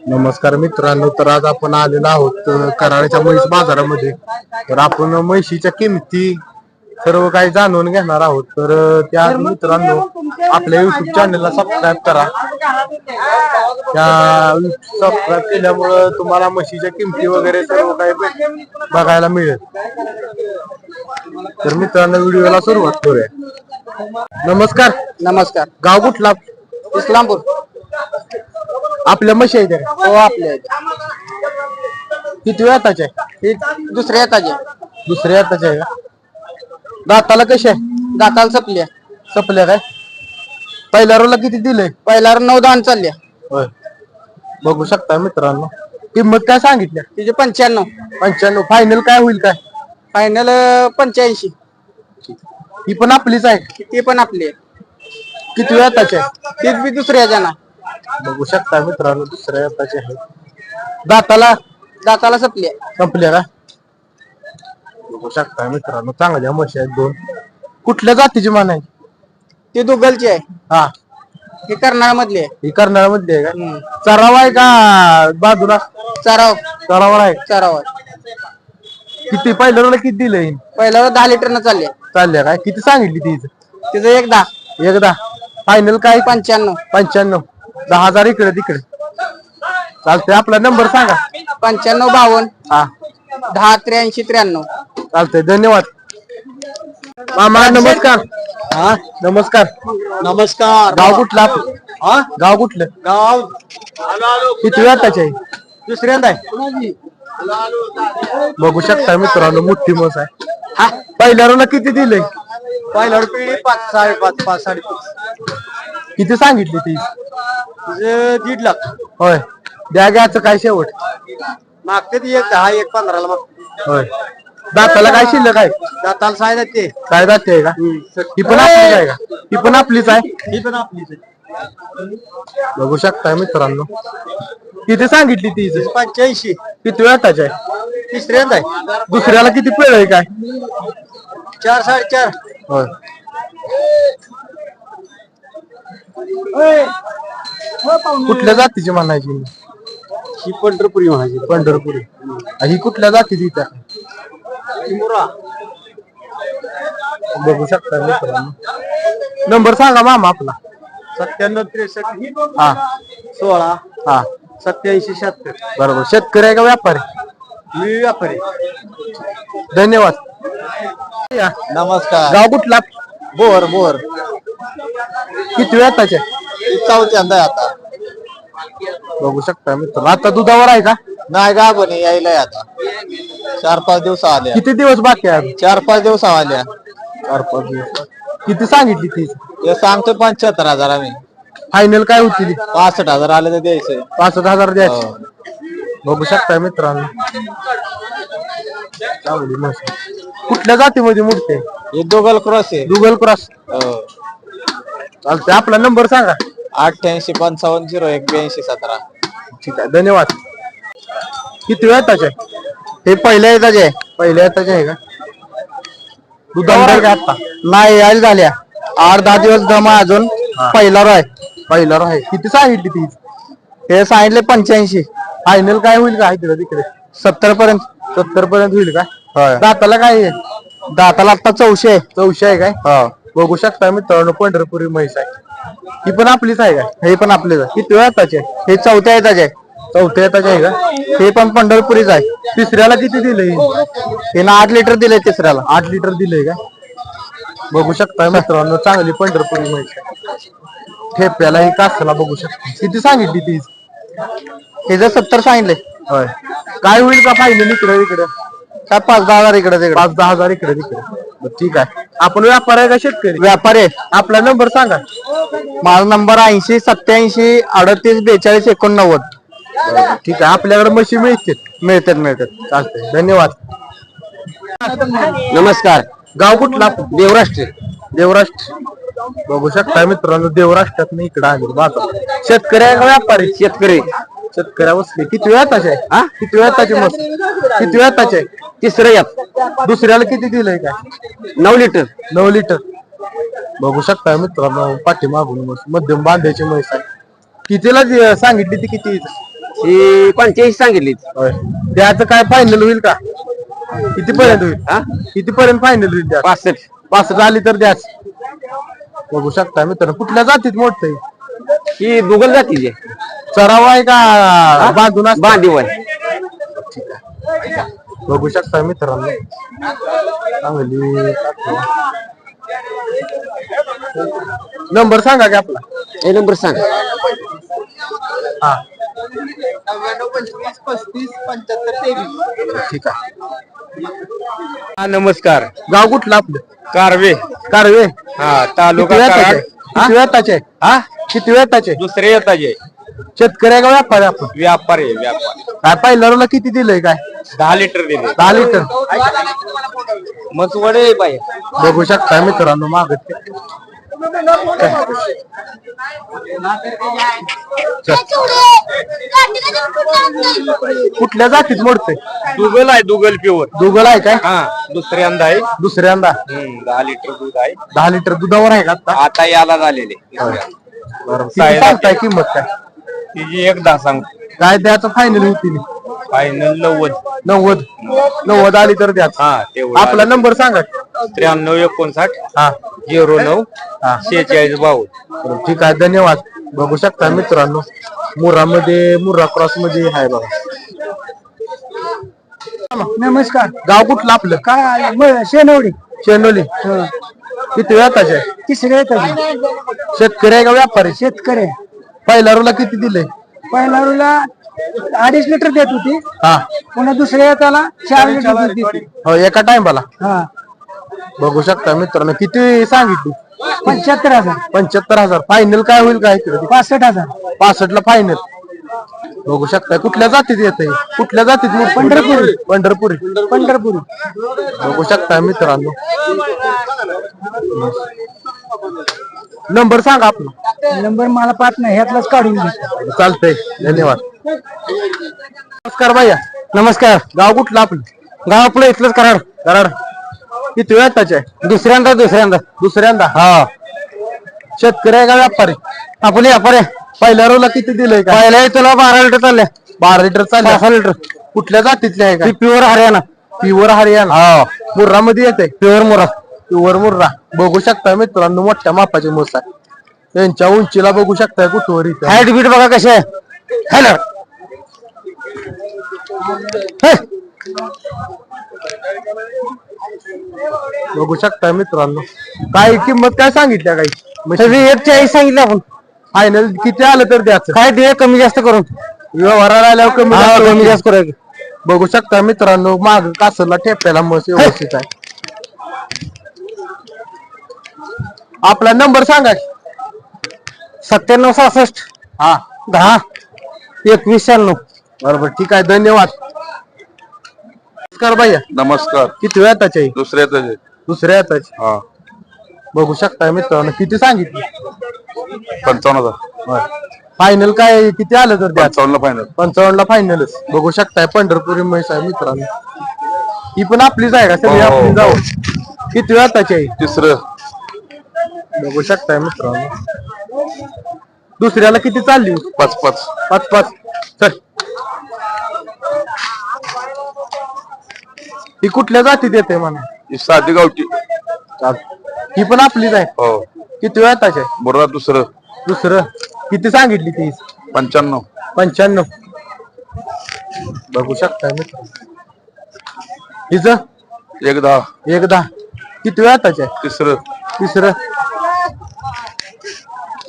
नमस्कार मित्रांनो, तर आज आपण आलेलो आहोत कराडच्या म्हैस बाजारामध्ये. तर आपण म्हैशीच्या किमती सर्व काही जाणून घेणार आहोत. तर त्या मित्रांनो, आपल्या युट्यूब चॅनलला सबस्क्राईब करा. त्या सबस्क्राईब केल्यामुळं तुम्हाला म्हशीच्या किमती वगैरे सर्व काही बघायला मिळेल. तर मित्रांनो, व्हिडिओला सुरुवात करूया. नमस्कार. नमस्कार. गाव कुठला? इस्लामपूर. आपल्या म्हशी आहेत हो आपले किती वेळाचे आहे? दुसऱ्या येताचे. दुसऱ्या येताचे आहे का? दाताला कशी आहे? दाताला सपल्या. सपल्या काय? पहिल्या रोला किती दिले? पहिला 9 दान चालल्या. होय, बघू शकता मित्रांनो. किंमत काय सांगितल्या? तिचे 95. 95. फायनल काय होईल काय? फायनल 85. ही पण आपलीच आहे? ती पण आपली आहे. किती वेळाचे आहे? तीच बी दुसऱ्या जना. बघू शकता मित्रांनो, दुसऱ्या येताचे आहे. दाताला सपल्या. संपल्या का? बघू शकता मित्रांनो, चांगल्या म्हशी आहेत दोन. कुठल्या जातीची मान आहे? ती दुगलची आहे. हा, ही कर्नाळ मधली आहे. ही कर्नाळ मध्ये आहे का? चराव आहे का बाजूला? चरावर आहे. चरावर. किती पहिल्या रोला किती दिलंय? पहिल्यावर 10 लिटर चालल्या. चालल्या काय? किती सांगितली तीच? तिचं 1 एकदा. फायनल काय? 95. 95. 10,000 इकडे तिकडे चालतंय. आपला नंबर सांगा. 95 हा, 52 10 83 93. चालतंय. धन्यवाद मामा. नमस्कार. हा नमस्कार. नमस्कार. गाव कुठलं हा गाव कुठलं? गाव किती वेळाचे आहे? दुसऱ्यांदा आहे. बघू शकता मित्रांनो, मोठी म्हस आहे. हा पहिल्या रोला किती दिले? पहिल्यावर पिढी 5 5.5 5 5.5. किती सांगितली ती? 1.5 लाख. होय, द्या घ्यायचं काय शेवट? मागते ती 1 10 1 15 ला मागते. होय. दाताला काय शिल्लक आहे? दाताला सायदा ते. काय दाते आहे का? ही पण आपलीच आहे का? ही पण आपलीच आहे. ही पण आपलीच आहे. बघू शकता मित्रांनो, किती सांगितली ती? 85. किती वेळाचे आहे? तिसऱ्यांदा आहे. दुसऱ्याला किती पिळ आहे काय? 4 4.5. होय. कुठल्या जातीची म्हणायची? ही पंढरपुरी म्हणायची. पंढरपुरी. ही कुठल्या जातीची? त्या बघू शकता मित्रांनो. नंबर सांगा मामा आपला. 97 63 हा 16 हा 87 76. बरोबर. शेतकरी आहे का व्यापारी? मी व्यापारी. धन्यवाद. नमस्कार. गाव कुठला? बोर. किती वेळाचे? चौथ्यांदा आहे आता. बघू शकता मित्रांनो. आता दुधावर आहे का? नाही का बने यायला आता 4-5 दिवस आल्या. किती दिवस बाकी आहे? 4-5 दिवस आल्या. 4-5 दिवस. किती सांगितली ती? हे सांगतो 75,000 आम्ही. फायनल काय होती? 65,000 आले तर द्यायचं. 65,000 द्यायचे. बघू शकता मित्रांनो, चांगली म्हस. कुठल्या जातीमध्ये मोठते? हे दोगल क्रॉस आहे. Google cross. हो. चालतंय. आपला नंबर सांगा. 88 55 01 82 17. ठीक आहे, धन्यवाद. किती वेळाचे आहे? हे पहिल्या येताचे आहे. पहिल्या येताचे आहे का? दुधावर आहे का आता? नाही यायला झाल्या 8-10 दिवस जमा अजून. पहिला आहे. पहिला आहे. किती सांगितली ती? हे सांगितले 85. फायनल काय होईल का इकडे तिकडे? 70 पर्यंत. 70 पर्यंत होईल का? होय. दाताला काय आहे? दाताला आता 400 आहे. 400 आहे काय? हो. बघू शकता मित्रांनो, पंढरपुरी म्हैस आहे. ही पण आपलीच आहे का? हे पण आपलेच आहे. किती वेळाचे? हे चौथ्या येताचे आहे. चौथ्या येताचे आहे का? हे पण पंढरपुरीच आहे. तिसऱ्याला किती दिलंय? हे 8 लिटर दिले तिसऱ्याला. 8 लिटर दिलंय का? बघू शकता मित्रांनो, चांगली पंढरपुरी म्हैस आहे. ठेप्याला ही कासला बघू शकता. किती सांगितली ती? हे जर 70 सांगितले. होय. काय होईल का फायनल इकडे? काय 5-10 हजार इकडे तिकडे. 5-10 हजार इकडे तिकडे. ठीक आहे. आपण व्यापार आहे का शेतकरी? व्यापारी आहे. आपला नंबर सांगा. माझा नंबर 80 87 38 42 89. ठीक आहे. आपल्याकडे म्हशी मिळतात. चालतंय. धन्यवाद. नमस्कार. गाव कुठला? देवराष्ट्र. देवराष्ट्र. बघू शकता मित्रांनो, देवराष्ट्रात इकडे आले बाजार. शेतकरी आहे का व्यापारी? शेतकरी. शेतकऱ्या बसले. किती वेळाचे आहे? हा, किती वेळाचे मस्त? किती वेळाचे आहे? तिसरं यात. दुसऱ्याला किती दिलंय काय? 9 लिटर. 9 लिटर. बघू शकता मित्रांनो, पाठीमागून मस्त मध्यम बांधायची म्हैस आहे. कितीला सांगितली ती? किती? ही 85 सांगितली. होय. त्याचं काय फायनल होईल का? किती पर्यंत होईल? हा किती पर्यंत फायनल होईल? 65. 65 आली तर द्याच. बघू शकता मित्रांनो, कुठल्या जातीत मोडतंय? ही दुगल जातीची चराव आहे का बांधून असतं? बांधीवर. बघू शकता मित्रांनो, चांगली. नंबर सांगा की आपला. हे नंबर सांग. हा 99 ठीक आहे. हा नमस्कार. गाव कुठलं आपलं? कारवे. कारवे. हा तालुका किती कराड. वेताचे? किती वेताचे? हा किती वेताचे? दुसरे येताचे शेतकरी आहे का व्यापारी आपण? व्यापारी आहे, व्यापारी. काय पहिल्याला किती दिलंय काय? 10 लिटर दिले. 10 लिटर. मग वडे बाई. बघू शकता मित्रांनो मागत. कुठल्या जातीत मोडते? दुगल आहे, दुगल प्युअर. दुगल आहे काय? हा दुसऱ्यांदा आहे. दुसऱ्यांदा 10 लिटर दूध आहे. 10 लिटर दुधावर आहे का आता? आता याला झालेले. किती सांगताय किंमत काय? तिची 1.10 सांग. काय द्यायचं फायनल होती? फायनल 90. 90 आली तर द्याच. हा तेवढं. आपला नंबर सांगा. 93 हा 59 हा 46 52. ठीक आहे, धन्यवाद. बघू शकता मित्रांनो, मुर्रा क्रॉस मध्ये आहे बघा. नमस्कार. गाव कुठलं आपलं? काय शेनवडी शेनोली. किती वेताचे आहे? तिसऱ्या येतात. शेतकरी आहे का व्यापारी? शेतकरी पहिला रोला किती दिले? पहिला रुला 2.5 लिटर देत होती. हा पुन्हा दुसऱ्या येताला 4 लिटर दूध देते. हो, एका टाइमला. हा बघू शकता मित्रांनो, किती सांगितली? 75,000. 75,000. फायनल काय होईल काय? 65,000. 65 ला फायनल. बघू शकता कुठल्या जातीत येत? कुठल्या जातीत? पंढरपुरी. पंढरपुरी. पंढरपुरी. बघू शकता मित्रांनो, नंबर सांगा आपला. नंबर मला पाठ नाही, ह्यातलाच काढून घे. चालतंय, धन्यवाद. नमस्कार भैया. नमस्कार. गाव कुठलं आपलं? गाव आपलं इथलंच कराड. कराड. किती वेताचे आहे? दुसऱ्यांदा. दुसऱ्यांदा. हा शेतकरी आहे का व्यापारी? आपण व्यापारी. पहिल्या रोला किती दिलंय का? पहिल्या तुला 12 लिटर चालले. 12 लिटर चालले. 6 लिटर. कुठल्या जातीतले आहे का? प्युअर हरियाणा. प्युअर हरियाणा. हा मुर्रा मध्ये येते. प्युअर मुरा. प्युअर मुर्रा. बघू शकता मित्रांनो, मोठ्या मापाचे मोस आहे. त्यांच्या उंचीला बघू शकताय कुठवर इथे. हाईट बीट बघा कशी आहे. हॅलो बघू शकताय मित्रांनो, काय किंमत काय सांगितल्या काही? 41 सांगितलं आपण. फायनल किती आलं तर द्यायचं? काय दे कमी जास्त करून. व्यवहाराला आल्यावर कमी हा, जास्त कमी होईल. जास्त करायचं. बघू शकता मित्रांनो, माग कासरला ठेप्याला मस्त व्यवस्थित आहे. आपला नंबर सांगा. 97 66 हा 10 21 96. बरोबर, ठीक आहे, धन्यवाद. नमस्कार भैया. नमस्कार. किती वेताचे? दुसऱ्या येताचे. दुसऱ्या येताचे. हा बघू शकता मित्रांनो, किती सांगितली? 55,000. फायनल काय किती आलं तर द्या? 55 फायनल. 55 ला फायनलच. बघू शकताय पंढरपुरी म्हैस आहे मित्रांनो. ही पण आपलीच आहे का? सगळी हो. आपली जाऊ. किती वेताची आहे? तिसरं. बघू शकताय मित्रांनो. दुसऱ्याला किती चालली? 5-5. 5-5. चल, ही कुठल्या जातीत येते म्हणा? ही साधी गावठी. ही पण आपलीच आहे. हो. किती वेताची आहे? बुर्रा दुसरं. दुसरं किती सांगितली ती? 95. 95. बघू शकताय मित्रांनो. हिचं 1.10. 1.10. किती वेताची आहे? तिसरं. तिसरं.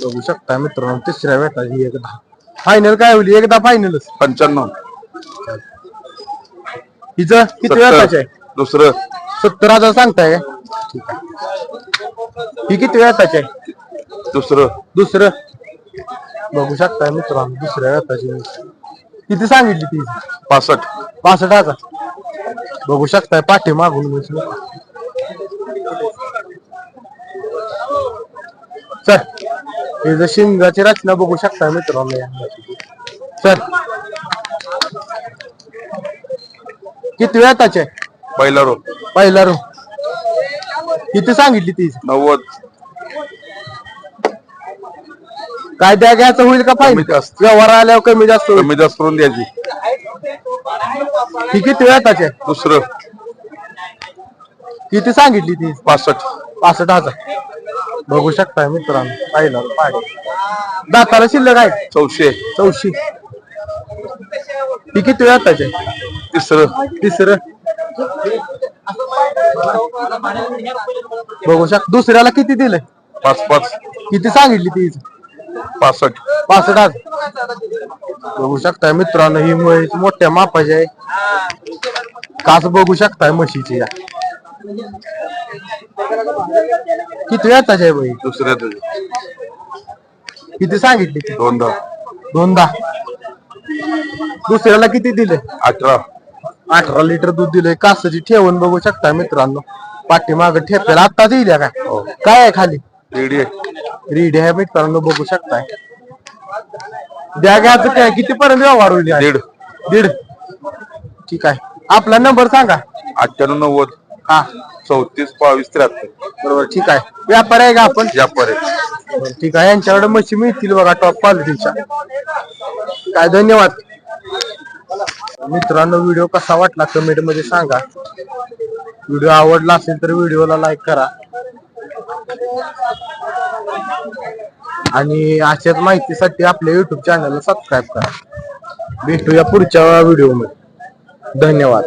बघू शकता मित्रांनो, तिसऱ्या वेताची 1.10. फायनल काय होईल? 1.10 फायनलच. 95. हिचं किती वेताची आहे? दुसरं. 70,000 सांगताय का? ठीक आहे. ही किती वेताची आहे? दुसरं. दुसरं. बघू शकताय मित्रांनो, दुसऱ्या वेताची. किती सांगितली ती? 65. 65,000. बघू शकताय पाठी मागून. चल, हे जर शिंगाची रचना बघू शकता मित्रांनो. चल, किती वेताचे? पहिला रो. पहिला रो. किती सांगितली ती? 90. काय द्या घ्यायचं होईल का फाईन कमी जास्त. व्यवहार आल्यावर कमी जास्त होईल कमी जास्त करून द्यायची. ही किती वेळाचे दुसरं किती सांगितली ती 65. 65,000 बघू शकताय मित्रांनो पाहिलं पाहिजे दाताला शिल्लक आहे 400. 84 ही किती वेळाचे तिसरं तिसरं बघू शक दुसऱ्याला किती दिले 5-5. किती सांगितली ती 65. 65,000 बघू शकताय मित्रांनो ही म्हैस मोठ्या मापाची आहे कास बघू शकताय म्हशीची या किती वेळाची आहे बाई दुसऱ्या किती सांगितली ती 2-10. 2-10 दुसऱ्याला किती दिले 18. 18 लिटर दूध दिलंय कासाची ठेवून बघू शकता मित्रांनो पाठीमाग ठेप्याला आता दिल्या काय काय आहे खाली रेडी आहे. रेडी आहे मित्रांनो बघू शकताय द्या घ्यायचं काय किती पर्यंत व्यवहार होईल यात? 1.5. 1.5 ठीक आहे आपला नंबर सांगा 98-90 हा 34-22-73. बरोबर ठीक आहे व्यापार आहे का आपण व्यापारी. बरं, ठीक आहे यांच्याकडे म्हशी मिळतील बघा टॉप क्वालिटीच्या काय धन्यवाद मित्रांनो व्हिडिओ कसा वाटला कमेंट मध्ये सांगा व्हिडिओ आवडला असेल तर व्हिडिओला लाईक करा आणि अशाच माहितीसाठी आपल्या युट्यूब चॅनलला सबस्क्राईब करा भेटूया पुढच्या व्हिडिओ मध्ये धन्यवाद